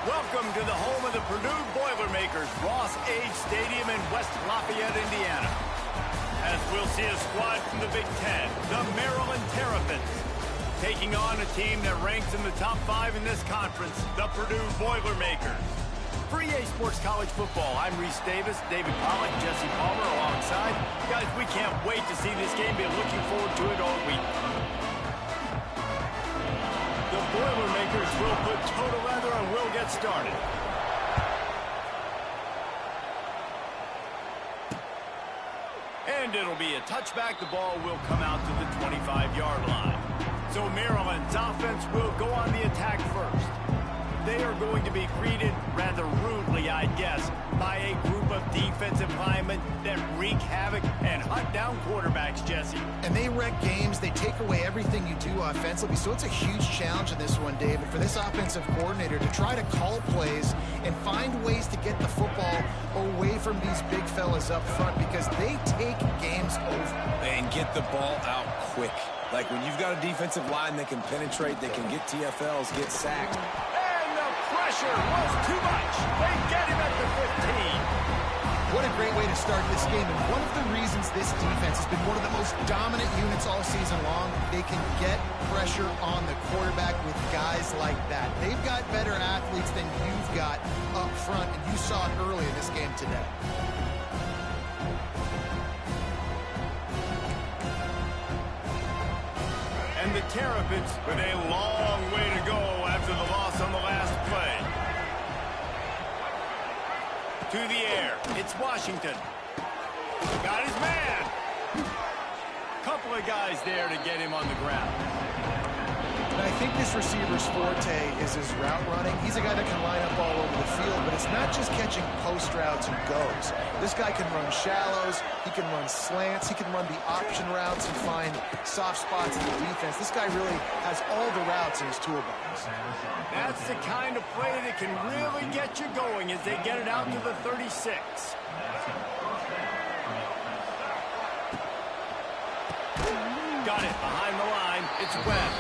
Welcome to the home of the Purdue Boilermakers, Ross Age Stadium in West Lafayette, Indiana. As we'll see a squad from the Big Ten, the Maryland Terrapins, taking on a team that ranks in the top 5 in this conference, the Purdue Boilermakers. For EA Sports College Football, I'm Reese Davis, David Pollack, Jesse Palmer alongside. Guys, we can't wait to see this game. Been looking forward to it all week. The Boilermakers will put total leather and we'll get started. And it'll be a touchback. The ball will come out to the 25-yard line. So Maryland's offense will go on the attack first. They are going to be greeted rather rudely, I guess, by a group of defensive linemen that wreak havoc and hunt down quarterbacks, Jesse. And they wreck games. They take away everything you do offensively. So it's a huge challenge in this one, David, for this offensive coordinator to try to call plays and find ways to get the football away from these big fellas up front because they take games over. And get the ball out quick. Like when you've got a defensive line that can penetrate, that can get TFLs, get sacked. Pressure was too much. They get him at the 15. What a great way to start this game. And one of the reasons this defense has been one of the most dominant units all season long, they can get pressure on the quarterback with guys like that. They've got better athletes than you've got up front, and you saw it early in this game today. And the Terrapins with a long way to go after the loss on the last play. To the air, it's Washington. Got his man. Couple of guys there to get him on the ground. And I think this receiver's forte is his route running. He's a guy that can line up all over the field, but it's not just catching post routes and goes. This guy can run shallows, he can run slants, he can run the option routes and find soft spots in the defense. This guy really has all the routes in his toolbox. That's the kind of play that can really get you going as they get it out to the 36. Got it behind the line. It's Webb.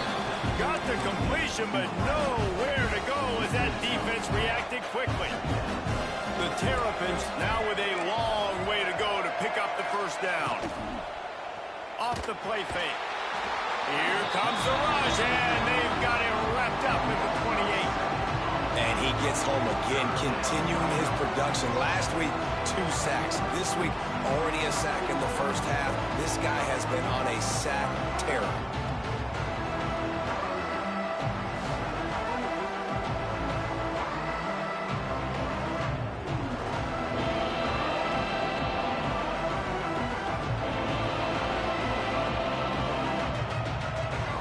Got the completion, but nowhere to go as that defense reacted quickly. The Terrapins now with a long way to go to pick up the first down. Off the play fake. Here comes the rush, and they've got it wrapped up at the 28. And he gets home again, continuing his production. Last week, 2 sacks. This week, already a sack in the first half. This guy has been on a sack tear.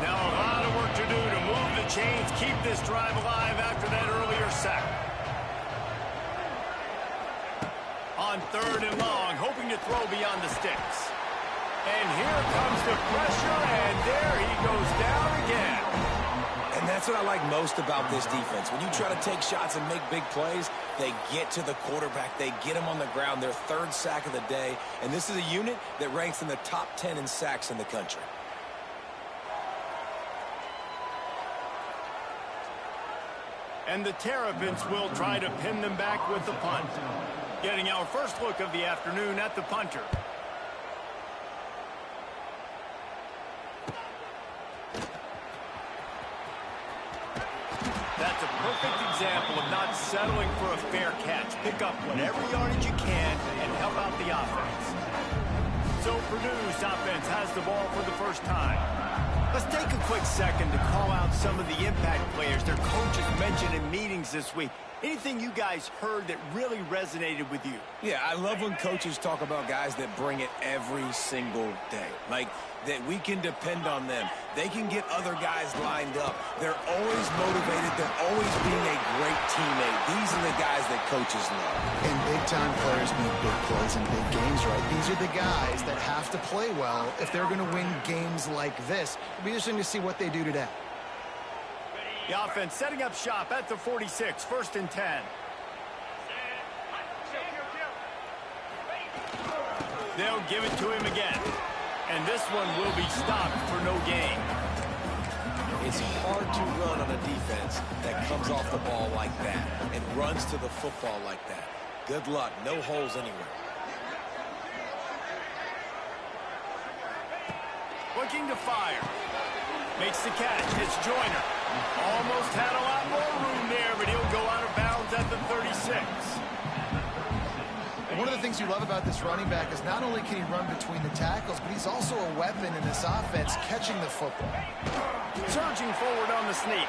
Now a lot of work to do to move the chains, keep this drive alive after that earlier sack. On 3rd and long, hoping to throw beyond the sticks. And here comes the pressure, and there he goes down again. And that's what I like most about this defense. When you try to take shots and make big plays, they get to the quarterback. They get him on the ground, their 3rd sack of the day. And this is a unit that ranks in the top 10 in sacks in the country. And the Terrapins will try to pin them back with the punt. Getting our first look of the afternoon at the punter. That's a perfect example of not settling for a fair catch. Pick up whatever yardage you can and help out the offense. So Purdue's offense has the ball for the first time. Let's take a quick second to call out some of the impact players their coaches mentioned in meetings this week. Anything you guys heard that really resonated with you? Yeah, I love when coaches talk about guys that bring it every single day. Like, that we can depend on them. They can get other guys lined up. They're always motivated. They're always being a great teammate. These are the guys that coaches love. And big-time players make big plays in big games, right? These are the guys that have to play well if they're going to win games like this. It'll be interesting to see what they do today. The offense setting up shop at the 46, 1st and 10. They'll give it to him again. And this one will be stopped for no gain. It's hard to run on a defense that comes off the ball like that and runs to the football like that. Good luck. No holes anywhere. Looking to fire. Makes the catch. It's Joyner. Almost had a lot more room there, but he'll go out of bounds at the 36. One of the things you love about this running back is not only can he run between the tackles, but he's also a weapon in this offense catching the football. Surging forward on the sneak.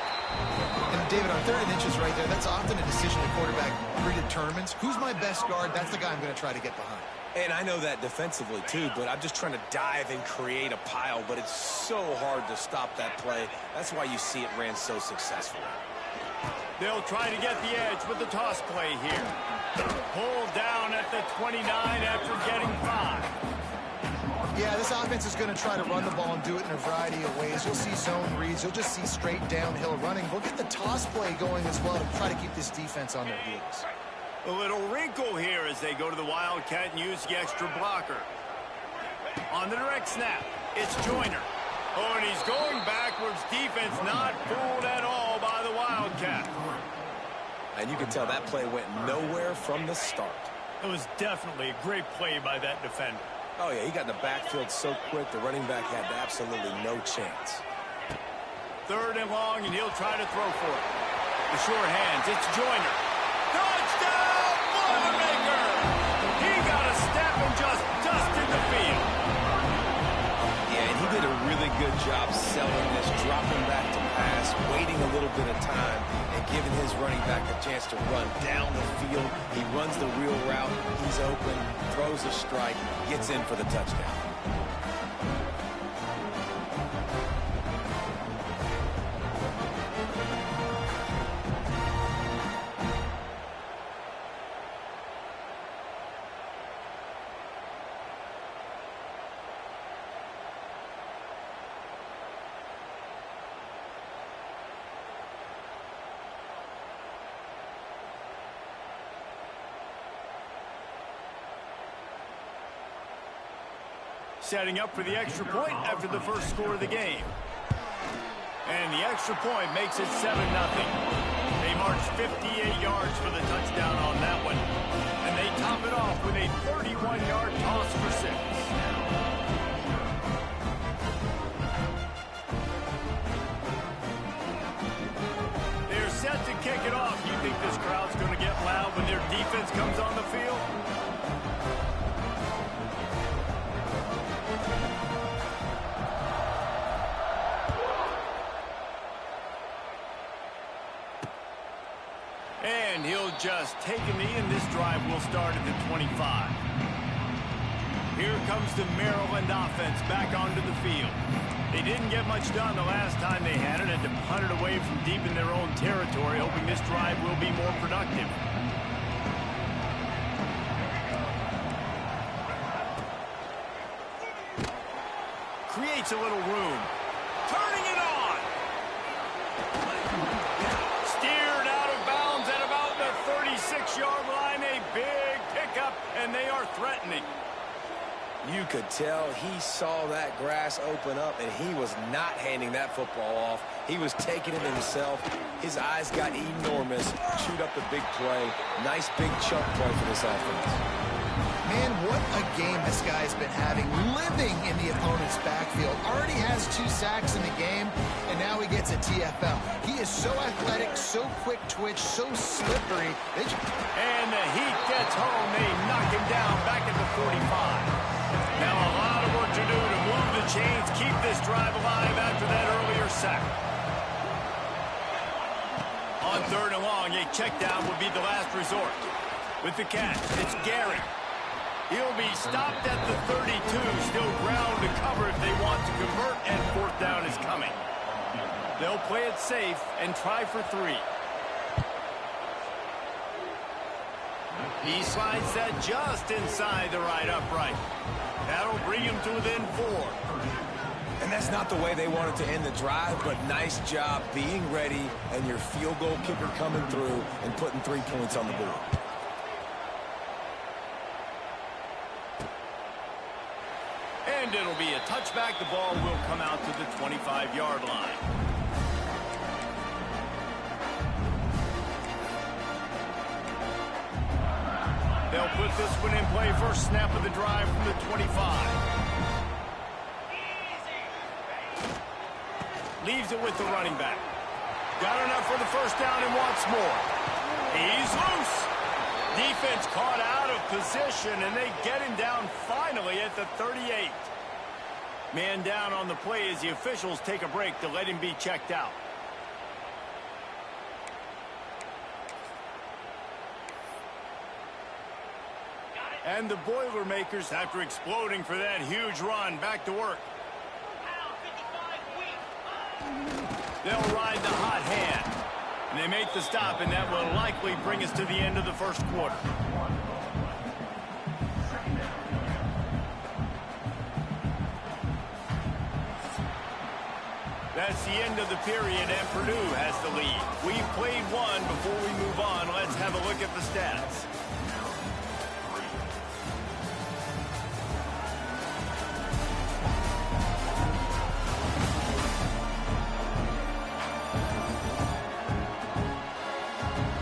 And David, on 3rd and inches right there, that's often a decision the quarterback predetermines. Who's my best guard? That's the guy I'm going to try to get behind. And I know that defensively too, but I'm just trying to dive and create a pile, but it's so hard to stop that play. That's why you see it ran so successfully. They'll try to get the edge with the toss play here. Pulled down at the 29 after getting 5. Yeah, this offense is going to try to run the ball and do it in a variety of ways. You'll see zone reads. You'll just see straight downhill running. We'll get the toss play going as well to try to keep this defense on their heels. A little wrinkle here as they go to the Wildcat and use the extra blocker. On the direct snap, it's Joyner. Oh, and he's going backwards. Defense not fooled at all by the Wildcat. And you can tell that play went nowhere from the start. It was definitely a great play by that defender. Oh, yeah, he got in the backfield so quick, the running back had absolutely no chance. 3rd and long, and he'll try to throw for it. The short hands, it's Joyner. Touchdown, Boilermaker! He got a step and just dusted the field. Yeah, and he did a really good job selling this, dropping back to pass, waiting a little bit of time, and giving his running back a chance to run down the field. He runs the real route. He's open, throws a strike, gets in for the touchdown. Setting up for the extra point after the first score of the game. And the extra point makes it 7-0. They march 58 yards for the touchdown on that one. And they top it off with a 31-yard toss for 6. They're set to kick it off. You think this crowd's going to get loud when their defense comes on the field? And he'll just take a knee, and this drive will start at the 25. Here comes the Maryland offense back onto the field. They didn't get much done the last time they had it, and to punt it away from deep in their own territory, hoping this drive will be more productive. Creates a little room. Turning it on. Steered out of bounds at about the 36-yard line. A big pickup, and they are threatening. You could tell he saw that grass open up, and he was not handing that football off. He was taking it himself. His eyes got enormous. Chewed up the big play. Nice big chunk play for this offense. Man, what a game this guy's been having, living in the opponent's backfield. Already has 2 sacks in the game, and now he gets a TFL. He is so athletic, so quick twitch, so slippery. And the heat gets home. They knock him down back at the 45. Now a lot of work to do to move the chains, keep this drive alive after that earlier sack. On 3rd and long, a check down would be the last resort. With the catch, it's Garrett. He'll be stopped at the 32, still ground to cover if they want to convert, and 4th down is coming. They'll play it safe and try for 3. He slides that just inside the right upright. That'll bring him to within 4. And that's not the way they wanted to end the drive, but nice job being ready and your field goal kicker coming through and putting 3 points on the board. And it'll be a touchback. The ball will come out to the 25-yard line. They'll put this one in play first snap of the drive from the 25. Leaves it with the running back. Got enough for the first down and wants more. He's loose. Defense caught out of position, and they get him down finally at the 38. Man down on the play as the officials take a break to let him be checked out. And the Boilermakers, after exploding for that huge run, back to work. They'll ride the hot hand. And they make the stop, and that will likely bring us to the end of the first quarter. That's the end of the period, and Purdue has the lead. We've played one. Before we move on, let's have a look at the stats.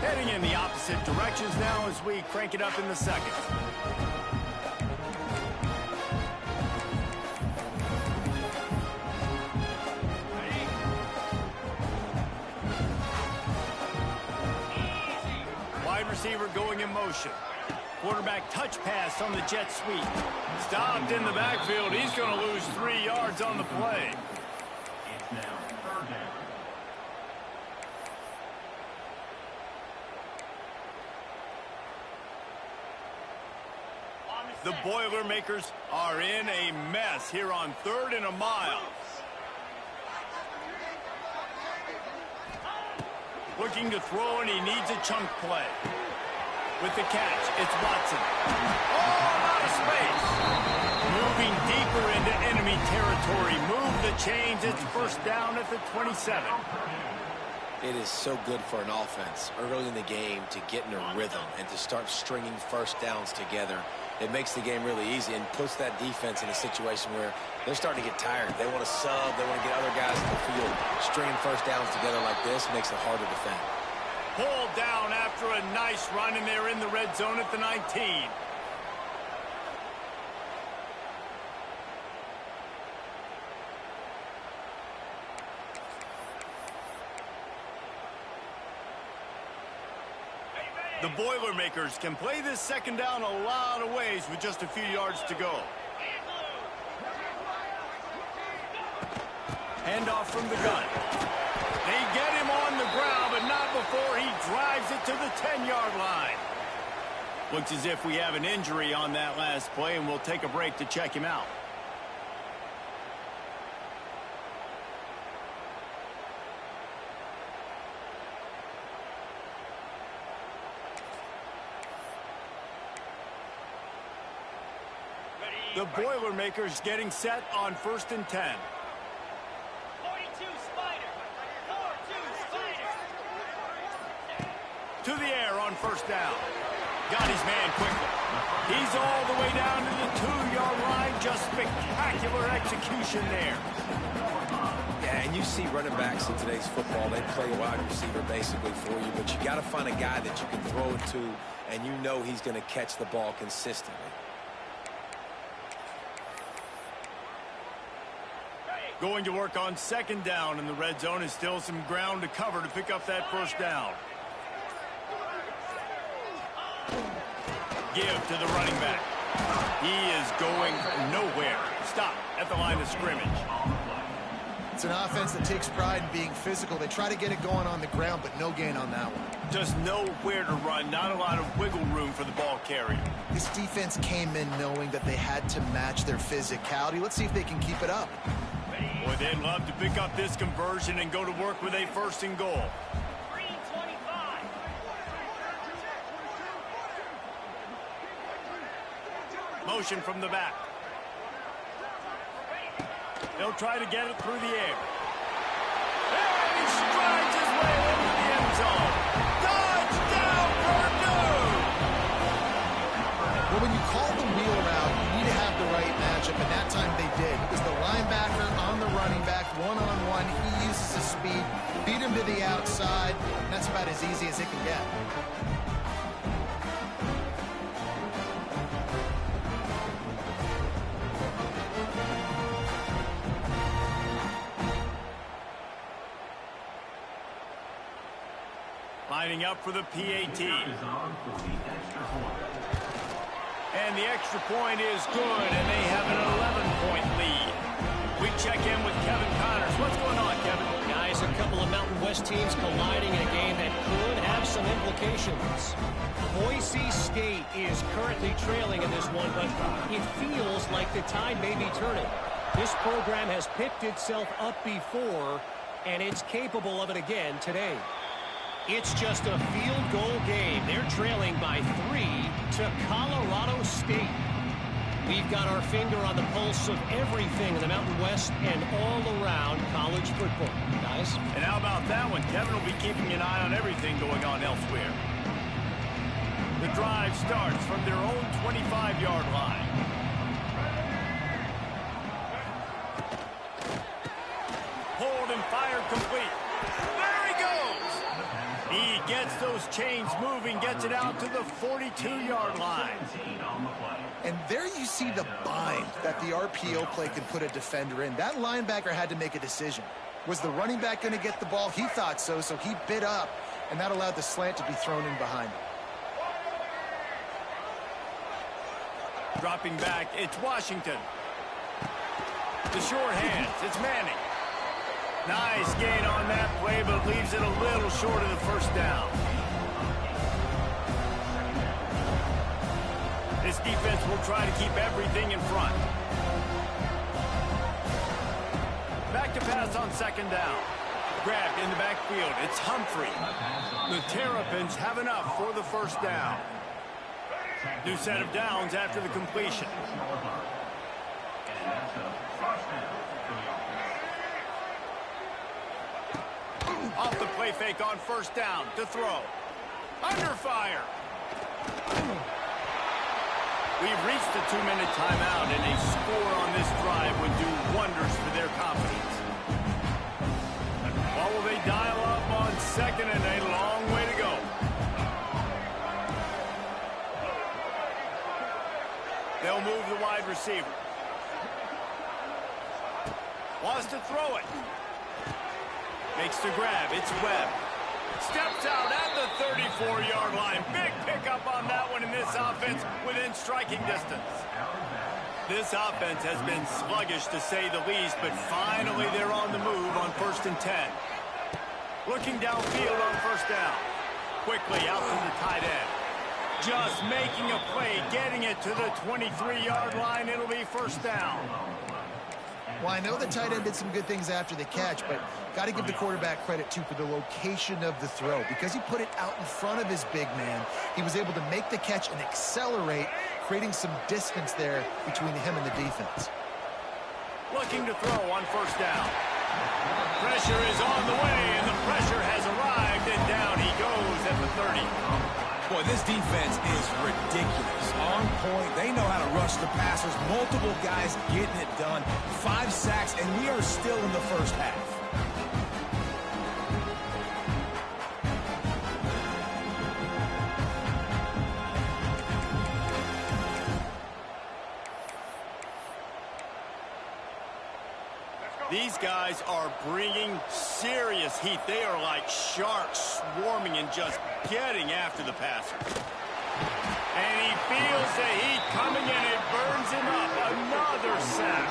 Heading in the opposite directions now as we crank it up in the second. Wide receiver going in motion. Quarterback touch pass on the jet sweep. Stopped in the backfield. He's going to lose 3 yards on the play. It's now third down. The Boilermakers are in a mess here on 3rd and a mile. Looking to throw, and he needs a chunk play. With the catch, it's Watson. Oh, out of space. Moving deeper into enemy territory. Move the chains. It's first down at the 27. It is so good for an offense early in the game to get in a rhythm and to start stringing first downs together. It makes the game really easy and puts that defense in a situation where they're starting to get tired. They want to sub. They want to get other guys in the field. Stringing first downs together like this makes it hard to defend. Pulled down after a nice run, and they're in the red zone at the 19. The Boilermakers can play this second down a lot of ways with just a few yards to go. Handoff from the gun. They get him on the ground, but not before he drives it to the 10-yard line. Looks as if we have an injury on that last play, and we'll take a break to check him out. The Boilermakers getting set on 1st and 10. 42 Spider. 4-2 Spider. To the air on first down. Got his man quickly. He's all the way down to the 2-yard line. Just spectacular execution there. Yeah, and you see running backs in today's football, they play a wide receiver basically for you, but you got to find a guy that you can throw it to, and you know he's going to catch the ball consistently. Going to work on second down, and the red zone is still some ground to cover to pick up that first down. Give to the running back. He is going nowhere. Stop at the line of scrimmage. It's an offense that takes pride in being physical. They try to get it going on the ground, but no gain on that one. Just nowhere to run. Not a lot of wiggle room for the ball carrier. This defense came in knowing that they had to match their physicality. Let's see if they can keep it up. Boy, they'd love to pick up this conversion and go to work with a 1st and goal. Green 25. Motion from the back. They'll try to get it through the air. And he strides his way into the end zone. Touchdown, Purdue! Well, when you call the wheel route, you need to have the right matchup, and that time they did. It was the linebacker on the running back, one-on-one. He uses his speed, beat him to the outside. That's about as easy as it can get. Setting up for the PAT. And the extra point is good, and they have an 11-point lead. We check in with Kevin Connors. What's going on, Kevin? Guys, a couple of Mountain West teams colliding in a game that could have some implications. Boise State is currently trailing in this one, but it feels like the tide may be turning. This program has picked itself up before, and it's capable of it again today. It's just a field goal game. They're trailing by 3 to Colorado State. We've got our finger on the pulse of everything in the Mountain West and all around college football, guys. And how about that one? Kevin will be keeping an eye on everything going on elsewhere. The drive starts from their own 25-yard line. Hold and fire complete. There he goes. He gets those chains moving, gets it out to the 42-yard line. And there you see the bind that the RPO play can put a defender in. That linebacker had to make a decision. Was the running back going to get the ball? He thought so, so he bit up, and that allowed the slant to be thrown in behind him. Dropping back, it's Washington. The short hands, it's Manning. Nice gain on that play, but leaves it a little short of the first down. This defense will try to keep everything in front. Back to pass on second down. Grabbed in the backfield, it's Humphrey. The Terrapins have enough for the first down. New set of downs after the completion. Off the play fake on first down to throw. Under fire. We've reached the 2-minute timeout, and a score on this drive would do wonders for their confidence. What will they dial up on second and a long way to go? They'll move the wide receiver. Wants to throw it. Makes the grab. It's Webb. Steps out at the 34-yard line. Big pickup on that one in this offense within striking distance. This offense has been sluggish to say the least, but finally they're on the move on 1st and 10. Looking downfield on first down. Quickly out to the tight end. Just making a play, getting it to the 23-yard line. It'll be first down. Well, I know the tight end did some good things after the catch, but got to give the quarterback credit, too, for the location of the throw. Because he put it out in front of his big man, he was able to make the catch and accelerate, creating some distance there between him and the defense. Looking to throw on first down. Pressure is on the way, and the pressure has arrived, and down he goes at the 30. Boy, this defense is ridiculous. On point. They know how to rush the passers. Multiple guys getting it done. 5 sacks, and we are still in the first half. These guys are bringing serious heat. They are like sharks swarming and just getting after the passer. And he feels the heat coming in. It burns him up. Another sack.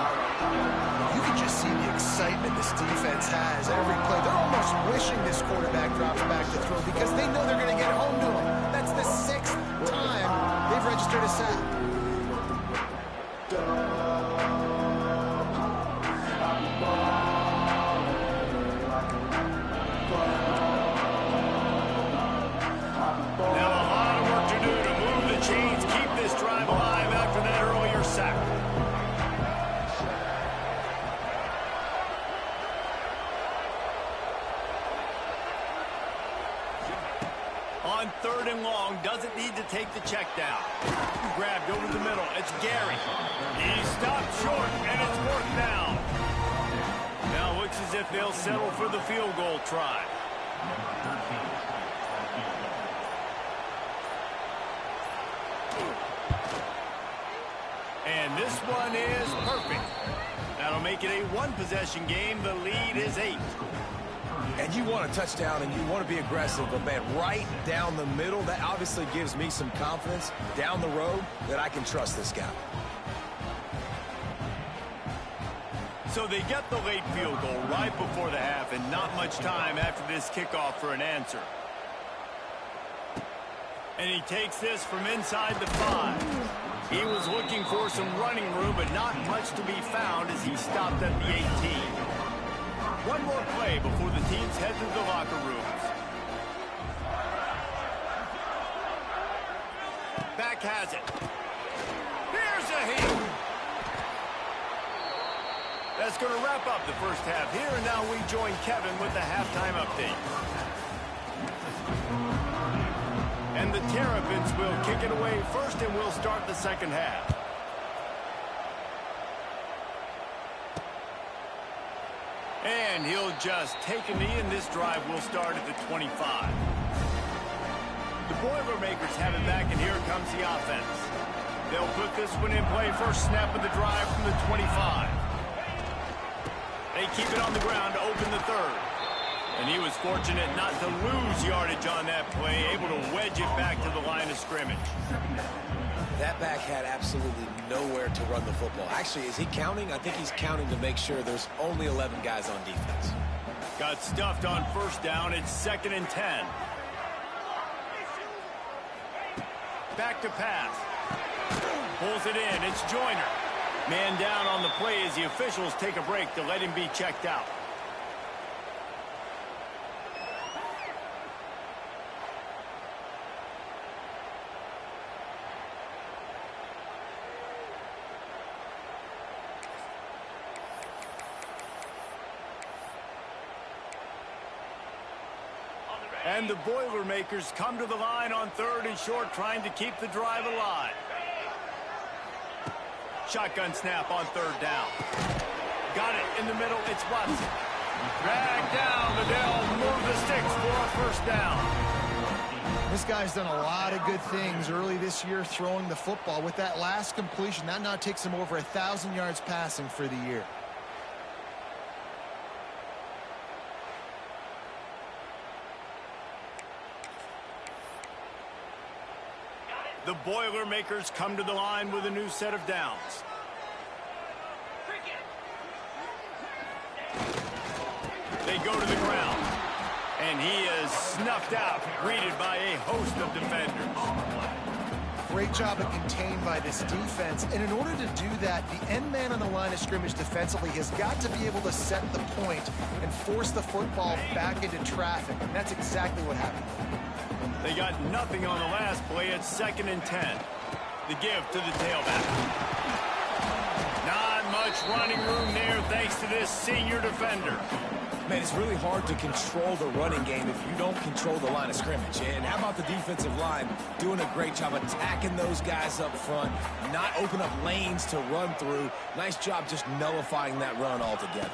You can just see the excitement this defense has every play. They're almost wishing this quarterback drops back to throw because they know they're going to get home to him. That's the 6th time they've registered a sack. On 3rd and long, doesn't need to take the check down. Grabbed over the middle. It's Gary. He stopped short, and it's 4th down. Now looks as if they'll settle for the field goal try. And this one is perfect. That'll make it a 1-possession game. The lead is 8. And you want a touchdown and you want to be aggressive, but man, right down the middle, that obviously gives me some confidence down the road that I can trust this guy. So they get the late field goal right before the half and not much time after this kickoff for an answer. And he takes this from inside the 5. He was looking for some running room, but not much to be found as he stopped at the 18. One more play before the teams head to the locker rooms. Back has it. Here's a heat. That's going to wrap up the first half here, and now we join Kevin with the halftime update. And the Terrapins will kick it away first, and we'll start the second half. And he'll just take a knee, and this drive will start at the 25. The Boilermakers have it back, and here comes the offense. They'll put this one in play. First snap of the drive from the 25. They keep it on the ground to open the third. And he was fortunate not to lose yardage on that play, able to wedge it back to the line of scrimmage. That back had absolutely nowhere to run the football. Actually, is he counting? I think he's counting to make sure there's only 11 guys on defense. Got stuffed on first down. It's 2nd and 10. Back to pass. Pulls it in. It's Joyner. Man down on the play as the officials take a break to let him be checked out. And the Boilermakers come to the line on 3rd and short, trying to keep the drive alive. Shotgun snap on 3rd down. Got it in the middle. It's Watson. Dragged down, but they'll move the sticks for a first down. This guy's done a lot of good things early this year throwing the football. With that last completion, that now takes him over 1,000 yards passing for the year. The Boilermakers come to the line with a new set of downs. They go to the ground. And he is snuffed out, greeted by a host of defenders. Great job of contained by this defense. And in order to do that, the end man on the line of scrimmage defensively has got to be able to set the point and force the football back into traffic. And that's exactly what happened. They got nothing on the last play. It's 2nd and 10. The give to the tailback. Not much running room there thanks to this senior defender. Man, it's really hard to control the running game if you don't control the line of scrimmage. And how about the defensive line doing a great job attacking those guys up front, not open up lanes to run through. Nice job just nullifying that run altogether.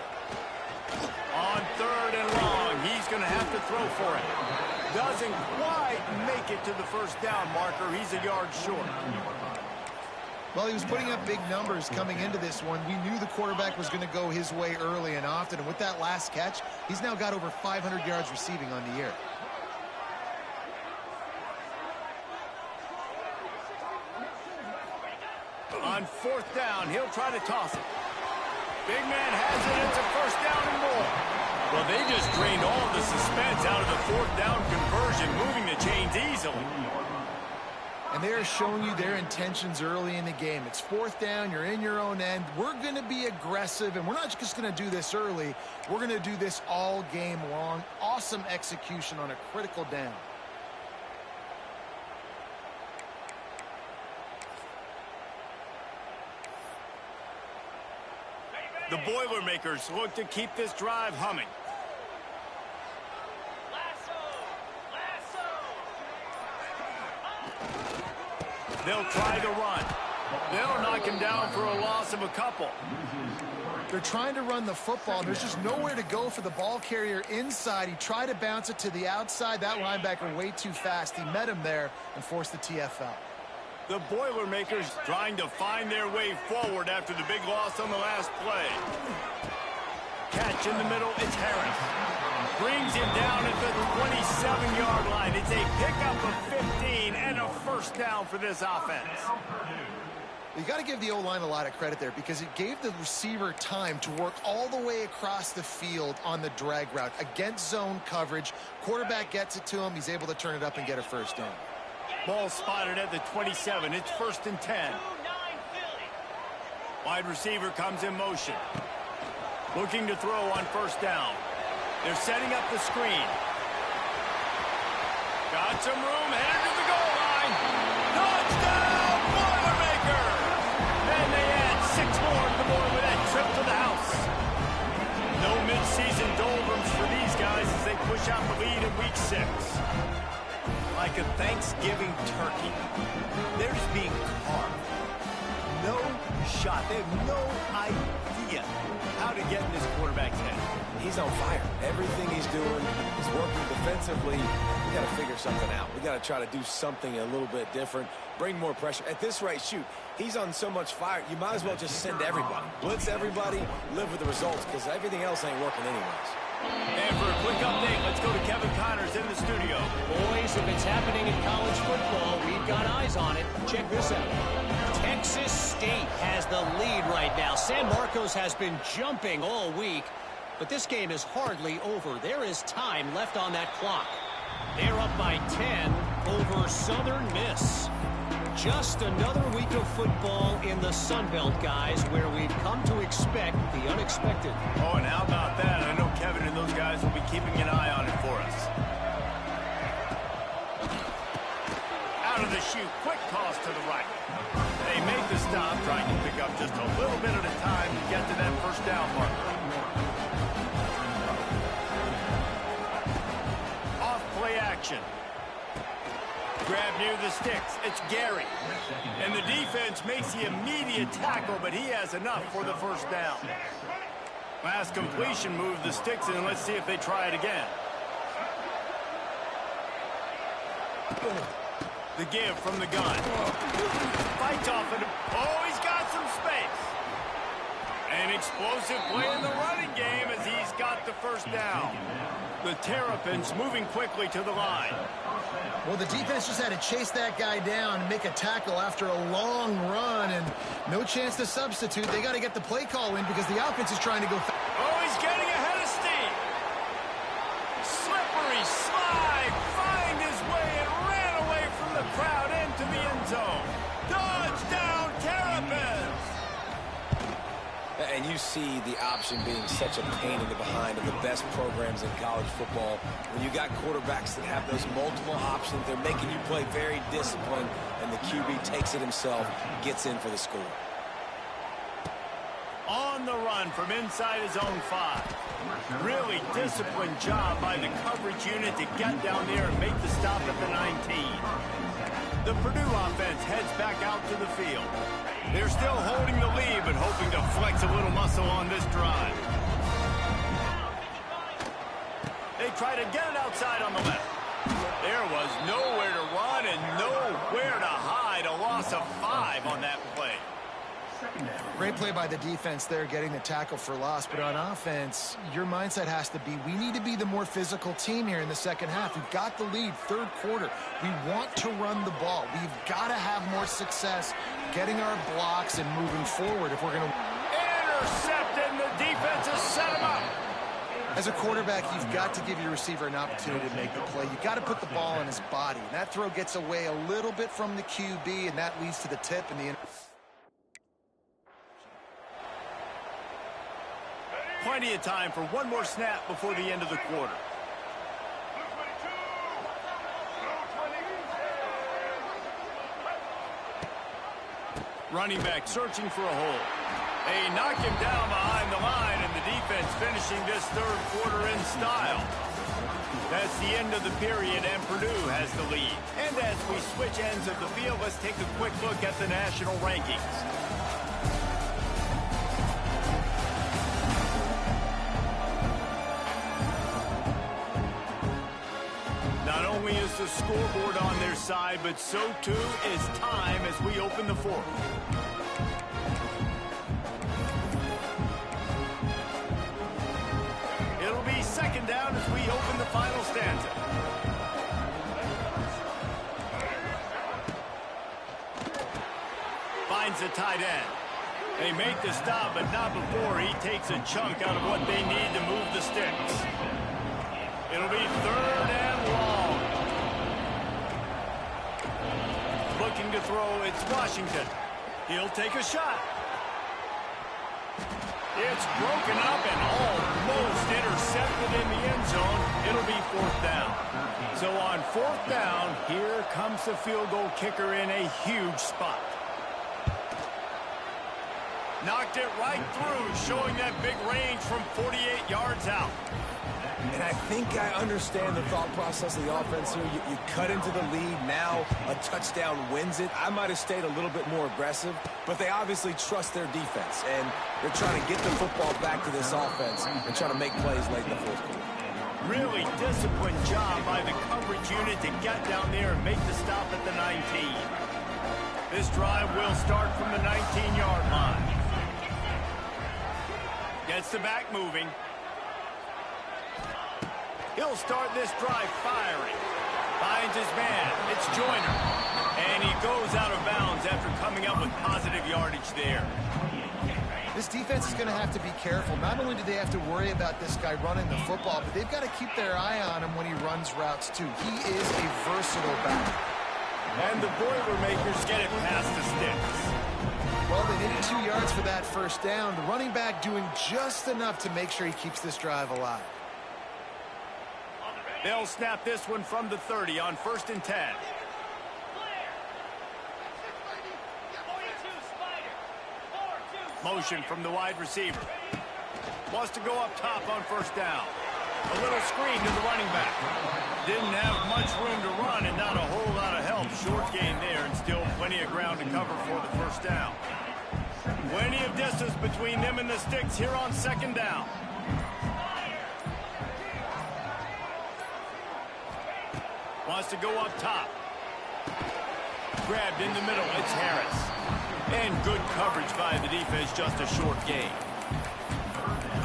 On 3rd and long, he's going to have to throw for it. Doesn't quite make it to the first down marker. He's a yard short. Well, he was putting up big numbers coming into this one. We knew the quarterback was going to go his way early and often. And with that last catch, he's now got over 500 yards receiving on the year. On 4th down, he'll try to toss it. Big man has it. It's a first down and more. Well, they just drained all the suspense out of the 4th down conversion, moving the chains easily. And they are showing you their intentions early in the game. It's 4th down, you're in your own end. We're going to be aggressive, and we're not just going to do this early. We're going to do this all game long. Awesome execution on a critical down. The Boilermakers look to keep this drive humming. They'll try to run. They'll knock him down for a loss of a couple. They're trying to run the football. There's just nowhere to go for the ball carrier inside. He tried to bounce it to the outside. That linebacker way too fast. He met him there and forced the TFL. The Boilermakers trying to find their way forward after the big loss on the last play. Catch in the middle, it's Harris. Brings him down at the 27-yard line. It's a pickup of 15 and a first down for this offense. You got to give the O-line a lot of credit there because it gave the receiver time to work all the way across the field on the drag route against zone coverage. Quarterback gets it to him. He's able to turn it up and get a first down. Ball spotted at the 27. It's 1st and 10. Wide receiver comes in motion. Looking to throw on first down. They're setting up the screen. Got some room, headed to the goal line. Touchdown, Boilermaker! And they add 6 more to the board with that trip to the house. No mid-season doldrums for these guys as they push out the lead in week 6. Like a Thanksgiving turkey, they're just being carved. No shot. They have no idea how to get in this quarterback's head. He's on fire. Everything he's doing is working defensively. We got to figure something out. We got to try to do something a little bit different, bring more pressure. At this rate, shoot, he's on so much fire, you might as well just send everybody. Blitz everybody, live with the results, because everything else ain't working anyways. And for a quick update, let's go to Kevin Connors in the studio. Boys, if it's happening in college football, we've got eyes on it. Check this out. Texas State has the lead right now. San Marcos has been jumping all week, but this game is hardly over. There is time left on that clock. They're up by 10 over Southern Miss. Just another week of football in the Sun Belt, guys, where we've come to expect the unexpected. Oh, and how about that? I know Kevin and those guys will be keeping an eye on it for us. Out of the chute, quick toss to the right. They make the stop, trying to pick up just a little bit at a time to get to that first down marker. Off play action. Grab near the sticks. It's Gary. And the defense makes the immediate tackle, but he has enough for the first down. Last completion moved the sticks in. Let's see if they try it again. The give from the gun. Fights off it. Oh, he's got some space. An explosive play in the running game as he's got the first down. The Terrapins moving quickly to the line. Well, the defense just had to chase that guy down and make a tackle after a long run, and no chance to substitute. They got to get the play call in because the offense is trying to go fast. Oh, he's getting ahead of steam. Slippery slide, find his way and ran away from the crowd into the end zone. Touchdown, Terrapins! And you see the option being such a pain in the behind of the best programs in college football. When you got quarterbacks that have those multiple options, they're making you play very disciplined, and the QB takes it himself, gets in for the score. On the run from inside his own 5. Really disciplined job by the coverage unit to get down there and make the stop at the 19. The Purdue offense heads back out to the field. They're still holding the lead, but hoping to flex a little muscle on this drive. They try to get it outside on the left. There was nowhere to run and nowhere to hide. A loss of 5 on that play. Great play by the defense there, getting the tackle for loss. But on offense, your mindset has to be, we need to be the more physical team here in the second half. We've got the lead, third quarter. We want to run the ball. We've got to have more success getting our blocks and moving forward if we're going to... Intercepted, and the defense has set him up. As a quarterback, you've got to give your receiver an opportunity to make the play. You've got to put the ball on his body. And that throw gets away a little bit from the QB, and that leads to the tip and the... Plenty of time for one more snap before the end of the quarter. Running back searching for a hole. They knock him down behind the line, and the defense finishing this third quarter in style. That's the end of the period, and Purdue has the lead. And as we switch ends of the field, let's take a quick look at the national rankings. Not only is the scoreboard on their side, but so too is time as we open the fourth. It'll be second down as we stanza. Finds the tight end. They make the stop, but not before he takes a chunk out of what they need to move the sticks. It'll be 3rd and long. Looking to throw, it's Washington. He'll take a shot. It's broken up and almost intercepted in the end zone. It'll be 4th down. So on 4th down, here comes the field goal kicker in a huge spot. Knocked it right through, showing that big range from 48 yards out. And I think I understand the thought process of the offense here. You cut into the lead. Now a touchdown wins it. I might have stayed a little bit more aggressive, but they obviously trust their defense, and they're trying to get the football back to this offense and trying to make plays late in the 4th quarter. Really disciplined job by the coverage unit to get down there and make the stop at the 19. This drive will start from the 19-yard line. Gets the back moving. He'll start this drive firing. Finds his man. It's Joyner. And he goes out of bounds after coming up with positive yardage there. This defense is going to have to be careful. Not only do they have to worry about this guy running the football, but they've got to keep their eye on him when he runs routes too. He is a versatile back. And the Boilermakers get it past the sticks. Well, they needed 2 yards for that 1st down. The running back doing just enough to make sure he keeps this drive alive. They'll snap this one from the 30 on 1st and 10. Motion from the wide receiver. Wants to go up top on 1st down. A little screen to the running back. Didn't have much room to run and not a whole lot of help. Short gain there and still plenty of ground to cover for the 1st down. Plenty of distance between them and the sticks here on 2nd down. Wants to go up top. Grabbed in the middle. It's Harris. And good coverage by the defense, just a short gain.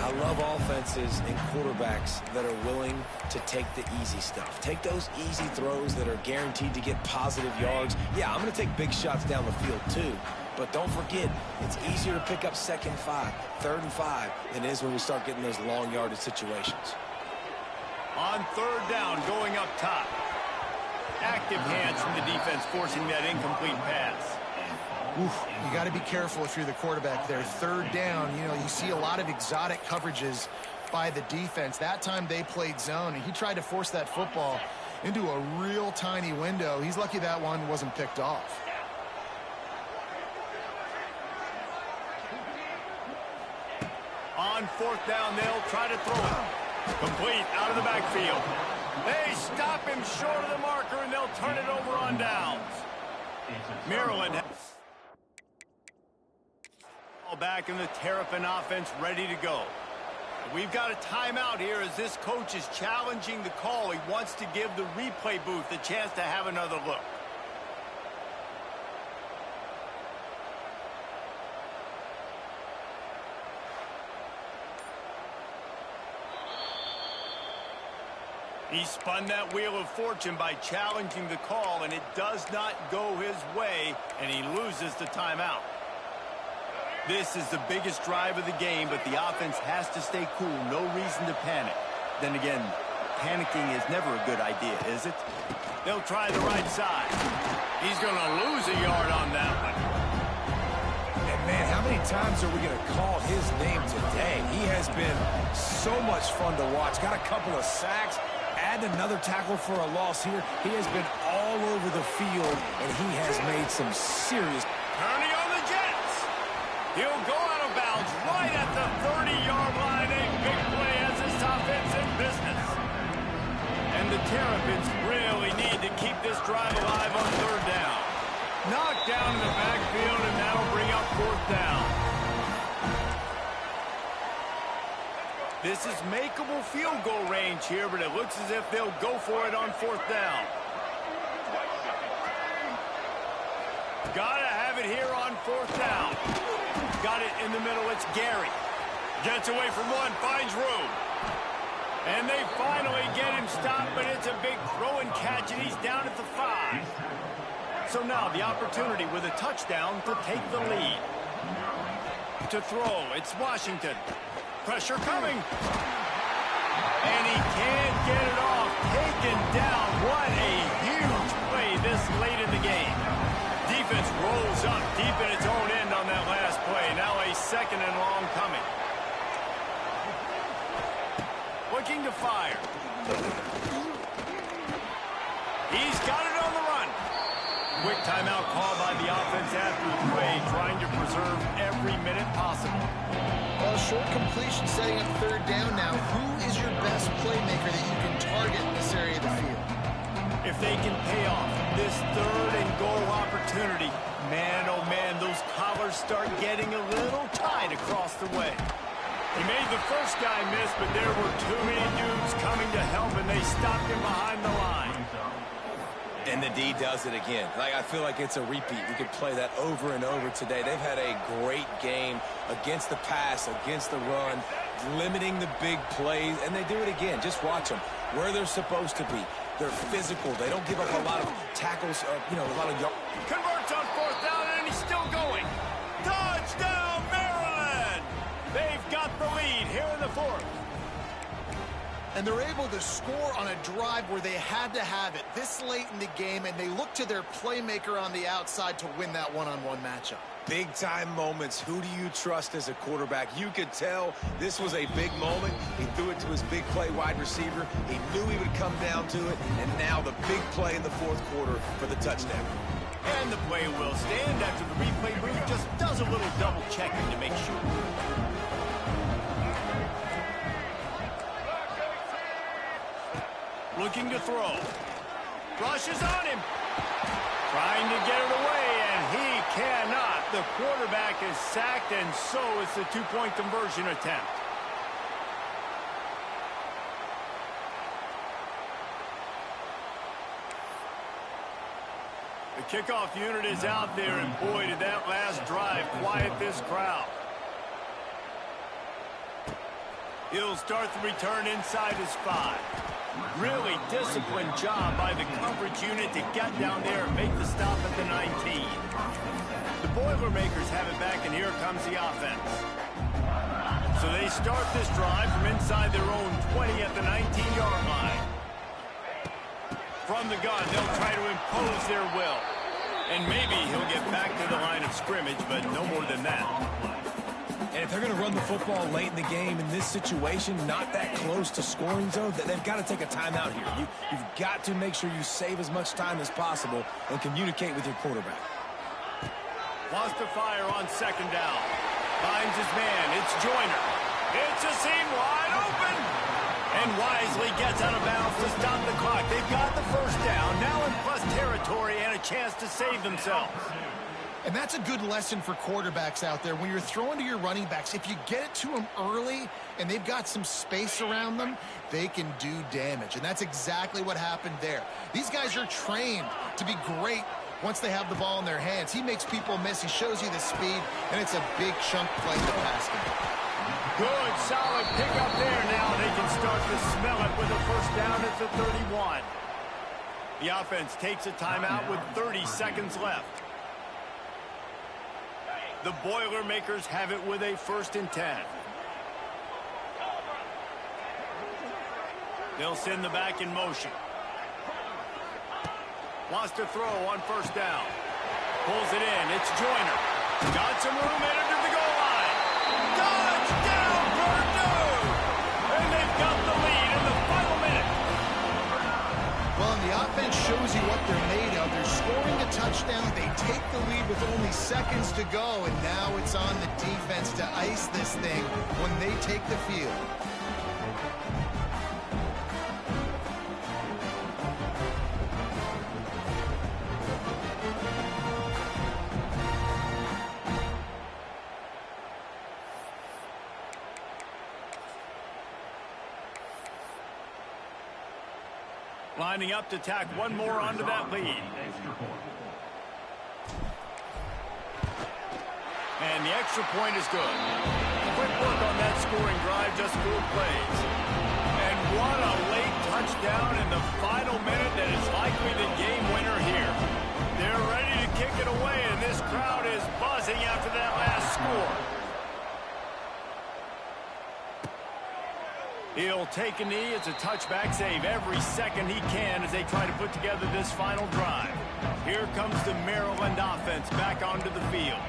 I love offenses and quarterbacks that are willing to take the easy stuff. Take those easy throws that are guaranteed to get positive yards. Yeah, I'm going to take big shots down the field too. But don't forget, it's easier to pick up 2nd and 5, 3rd and 5 than it is when we start getting those long yardage situations. On 3rd down, going up top. Active hands from the defense forcing that incomplete pass. Oof, you got to be careful if you're the quarterback there. 3rd down, you know, you see a lot of exotic coverages by the defense. That time they played zone, and he tried to force that football into a real tiny window. He's lucky that one wasn't picked off. On 4th down, they'll try to throw it. Complete out of the backfield. They stop him short of the marker, and they'll turn it over on downs. Maryland back in the Terrapin offense ready to go. We've got a timeout here as this coach is challenging the call. He wants to give the replay booth a chance to have another look. He spun that wheel of fortune by challenging the call, and it does not go his way, and he loses the timeout. This is the biggest drive of the game, but the offense has to stay cool. No reason to panic. Then again, panicking is never a good idea, is it? They'll try the right side. He's going to lose a yard on that one. And man, how many times are we going to call his name today? He has been so much fun to watch. Got a couple of sacks. Add another tackle for a loss here. He has been all over the field, and he has made some serious... Turning on the Jets. He'll go out of bounds right at the 30-yard line. A big play as this offense in business. And the Terrapins really need to keep this drive alive on 3rd down. Knocked down in the backfield, and that'll bring up 4th down. This is makeable field goal range here, but it looks as if they'll go for it on 4th down. Gotta have it here on 4th down. Got it in the middle, it's Gary. Gets away from one, finds room. And they finally get him stopped, but it's a big throw and catch, and he's down at the 5. So now the opportunity with a touchdown to take the lead. To throw, it's Washington. Pressure coming. And he can't get it off. Taken down. What a huge play this late in the game. Defense rolls up deep in its own end on that last play. Now a 2nd and long coming. Looking to fire. He's got it on the run. Quick timeout call by the offense after the play, trying to preserve every minute possible. Well, short completion setting up 3rd down now. Who is your best playmaker that you can target in this area of the field? If they can pay off this 3rd and goal opportunity, man, oh man, those collars start getting a little tight across the way. He made the first guy miss, but there were too many dudes coming to help, and they stopped him behind the line. And the D does it again. I feel like it's a repeat. We could play that over and over today. They've had a great game against the pass, against the run, limiting the big plays, and they do it again. Just watch them where they're supposed to be. They're physical. They don't give up a lot of tackles, a lot of yards. Converts on 4th down, and he's still going. Touchdown, Maryland! They've got the lead here in the 4th. And they're able to score on a drive where they had to have it this late in the game, and they look to their playmaker on the outside to win that one-on-one matchup. Big-time moments. Who do you trust as a quarterback? You could tell this was a big moment. He threw it to his big play wide receiver. He knew he would come down to it, and now the big play in the 4th quarter for the touchdown. And the play will stand after the replay booth just does a little double-checking to make sure. Looking to throw. Rushes on him. Trying to get it away, and he cannot. The quarterback is sacked, and so is the 2-point conversion attempt. The kickoff unit is out there, and boy, did that last drive quiet this crowd. He'll start the return inside his 5. Really disciplined job by the coverage unit to get down there and make the stop at the 19. The Boilermakers have it back, and here comes the offense. So they start this drive from inside their own 20 at the 19-yard line. From the gun, they'll try to impose their will. And maybe he'll get back to the line of scrimmage, but no more than that. And if they're going to run the football late in the game in this situation, not that close to scoring zone, they've got to take a timeout here. You've got to make sure you save as much time as possible and communicate with your quarterback. Wants to fire on 2nd down. Finds his man. It's Joyner. It's a seam wide open. And wisely gets out of bounds to stop the clock. They've got the 1st down. Now in plus territory and a chance to save themselves. And that's a good lesson for quarterbacks out there. When you're throwing to your running backs, if you get it to them early and they've got some space around them, they can do damage. And that's exactly what happened there. These guys are trained to be great once they have the ball in their hands. He makes people miss. He shows you the speed, and it's a big chunk play in the pass game. Good, solid pickup there now. They can start to smell it with a 1st down at the 31. The offense takes a timeout with 30 seconds left. The Boilermakers have it with a 1st and 10. They'll send the back in motion. Wants to throw on 1st down. Pulls it in. It's Joyner. Got some room in under the goal line. Touchdown, Purdue! And they've got the lead in the final minute. Well, and the offense shows you what they're made of. They're scoring a touchdown. They take the lead with only seconds to go, and now it's on the defense to ice this thing when they take the field. Lining up to tack one more onto that lead. And the extra point is good. Quick work on that scoring drive, just 4 plays. And what a late touchdown in the final minute that is likely the game winner here. They're ready to kick it away, and this crowd is buzzing after that last score. He'll take a knee. It's a touchback save every second he can as they try to put together this final drive. Here comes the Maryland offense back onto the field.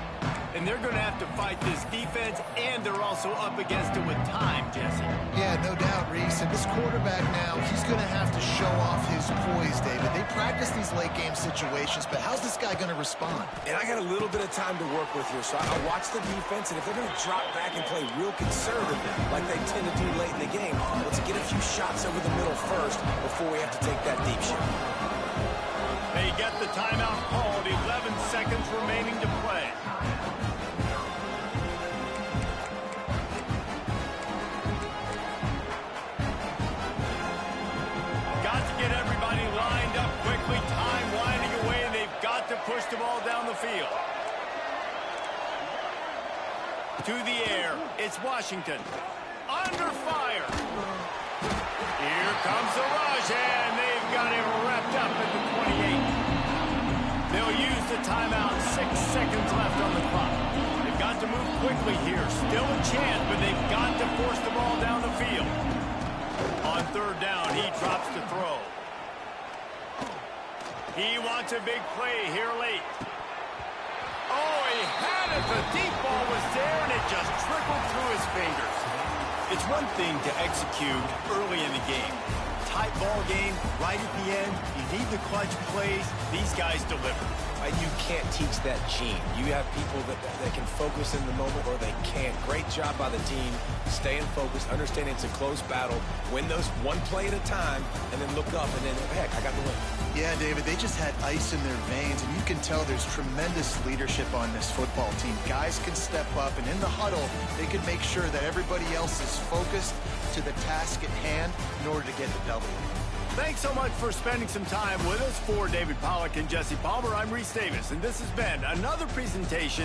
And they're going to have to fight this defense, and they're also up against it with time, Jesse. Yeah, no doubt, Reese. And this quarterback now, he's going to have to show off his poise, David. They practice these late-game situations, but how's this guy going to respond? And I got a little bit of time to work with here, so I watch the defense, and if they're going to drop back and play real conservative like they tend to do late in the game, let's get a few shots over the middle first before we have to take that deep shot. They get the timeout called. 11 seconds remaining to play. Got to get everybody lined up quickly. Time winding away, and they've got to push the ball down the field. To the air, it's Washington. Under fire. Here comes the rush, and they've got him wrapped up at the 28. They'll use the timeout. 6 seconds left on the clock. They've got to move quickly here. Still a chance, but they've got to force the ball down the field. On third down, he drops the throw. He wants a big play here late. Oh, he had it. The deep ball was there, and it just trickled through his fingers. It's one thing to execute early in the game. Tight ball game, right at the end, you need the clutch plays. These guys deliver. You can't teach that gene. You have people that can focus in the moment or they can't. Great job by the team, staying focused, understanding it's a close battle, win those one play at a time, and then look up, and then, heck, I got the win. Yeah, David, they just had ice in their veins, and you can tell there's tremendous leadership on this football team. Guys can step up, and in the huddle, they can make sure that everybody else is focused to the task at hand in order to get the W. Thanks so much for spending some time with us. For David Pollack and Jesse Palmer, I'm Reese Davis, and this has been another presentation